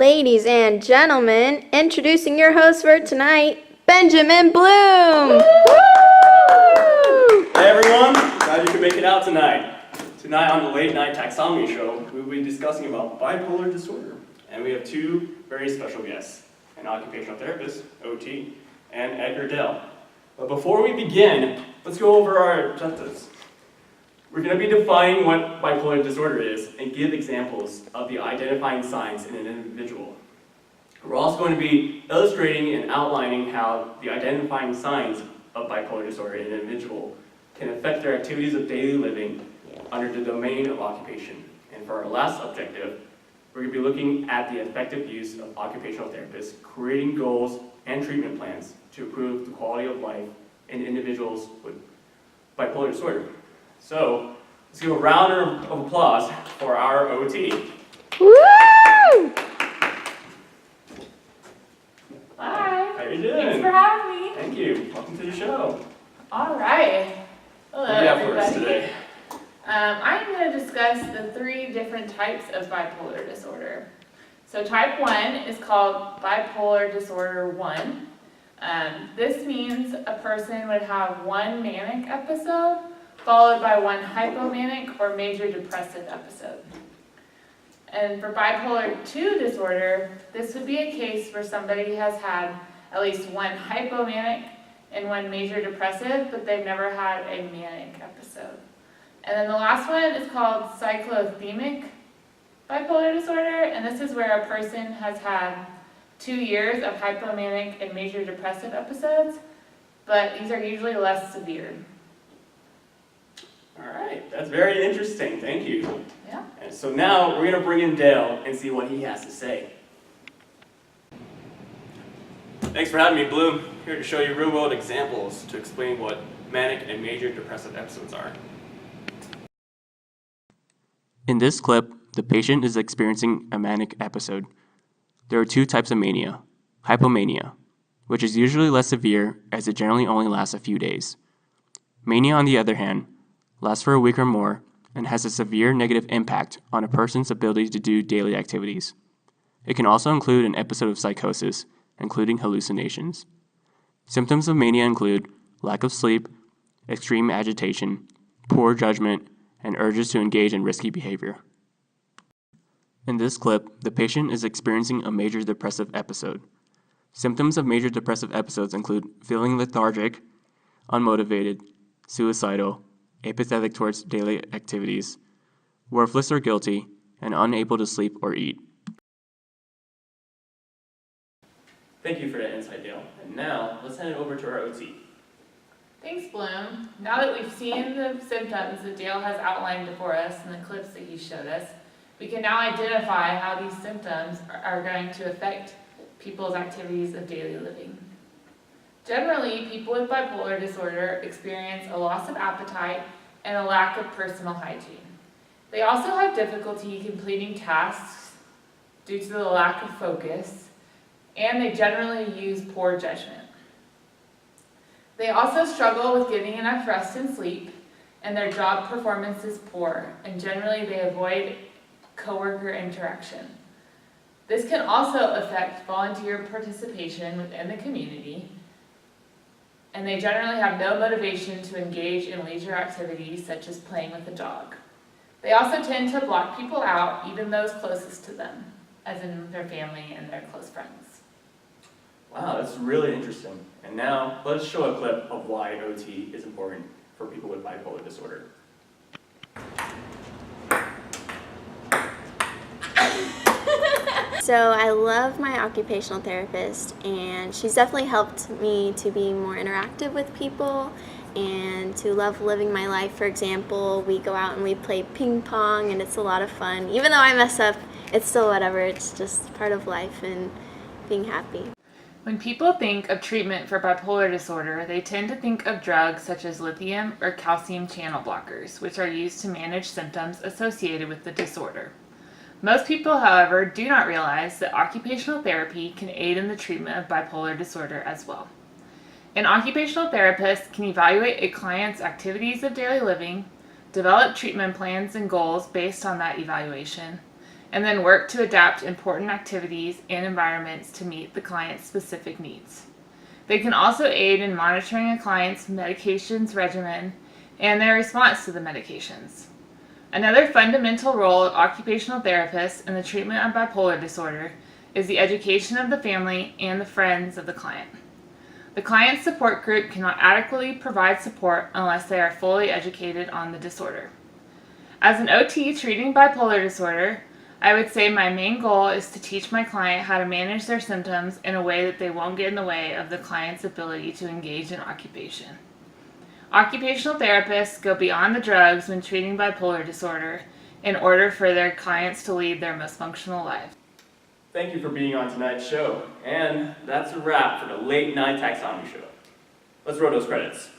Ladies and gentlemen, introducing your host for tonight, Benjamin Bloom. Hey everyone, glad you could make it out tonight. Tonight on the Late Night Taxonomy Show, we will be discussing about bipolar disorder. And we have two very special guests, an occupational therapist, OT, and Edgar Dell. But before we begin, let's go over our objectives. We're going to be defining what bipolar disorder is and give examples of the identifying signs in an individual. We're also going to be illustrating and outlining how the identifying signs of bipolar disorder in an individual can affect their activities of daily living under the domain of occupation. And for our last objective, we're going to be looking at the effective use of occupational therapists, creating goals and treatment plans to improve the quality of life in individuals with bipolar disorder. So, let's give a round of applause for our OT. Woo! Hi. How you doing? Thanks for having me. Thank you. Welcome to the show. All right. Hello, What do you have for us everybody. today? I'm going to discuss the three different types of bipolar disorder. So type 1 is called bipolar disorder 1. This means a person would have one manic episode followed by one hypomanic or major depressive episode. And for bipolar 2 disorder, this would be a case where somebody has had at least one hypomanic and one major depressive, but they've never had a manic episode. And then the last one is called cyclothymic bipolar disorder, and this is where a person has had 2 years of hypomanic and major depressive episodes, but these are usually less severe. All right, that's very interesting. Thank you. Yeah. And so now we're going to bring in Dale and see what he has to say. Thanks for having me, Bloom. Here to show you real-world examples to explain what manic and major depressive episodes are. In this clip, the patient is experiencing a manic episode. There are two types of mania. Hypomania, which is usually less severe as it generally only lasts a few days. Mania, on the other hand, lasts for a week or more and has a severe negative impact on a person's ability to do daily activities. It can also include an episode of psychosis, including hallucinations. Symptoms of mania include lack of sleep, extreme agitation, poor judgment, and urges to engage in risky behavior. In this clip, the patient is experiencing a major depressive episode. Symptoms of major depressive episodes include feeling lethargic, unmotivated, suicidal, apathetic towards daily activities, worthless or guilty, and unable to sleep or eat. Thank you for that insight, Dale. And now, let's hand it over to our OT. Thanks, Bloom. Now that we've seen the symptoms that Dale has outlined for us in the clips that he showed us, we can now identify how these symptoms are going to affect people's activities of daily living. Generally, people with bipolar disorder experience a loss of appetite and a lack of personal hygiene. They also have difficulty completing tasks due to the lack of focus, and they generally use poor judgment. They also struggle with getting enough rest and sleep, and their job performance is poor, and generally they avoid coworker interaction. This can also affect volunteer participation within the community, and they generally have no motivation to engage in leisure activities such as playing with a dog. They also tend to block people out, even those closest to them, as in their family and their close friends. Wow, that's really interesting. And now, let's show a clip of why OT is important for people with bipolar disorder. So I love my occupational therapist, and she's definitely helped me to be more interactive with people and to love living my life. For example, we go out and we play ping pong, and it's a lot of fun. Even though I mess up, it's still whatever. It's just part of life and being happy. When people think of treatment for bipolar disorder, they tend to think of drugs such as lithium or calcium channel blockers, which are used to manage symptoms associated with the disorder. Most people, however, do not realize that occupational therapy can aid in the treatment of bipolar disorder as well. An occupational therapist can evaluate a client's activities of daily living, develop treatment plans and goals based on that evaluation, and then work to adapt important activities and environments to meet the client's specific needs. They can also aid in monitoring a client's medications regimen and their response to the medications. Another fundamental role of occupational therapists in the treatment of bipolar disorder is the education of the family and the friends of the client. The client support group cannot adequately provide support unless they are fully educated on the disorder. As an OT treating bipolar disorder, I would say my main goal is to teach my client how to manage their symptoms in a way that they won't get in the way of the client's ability to engage in occupation. Occupational therapists go beyond the drugs when treating bipolar disorder in order for their clients to lead their most functional lives. Thank you for being on tonight's show. And that's a wrap for the Late Night Taxonomy Show. Let's roll those credits.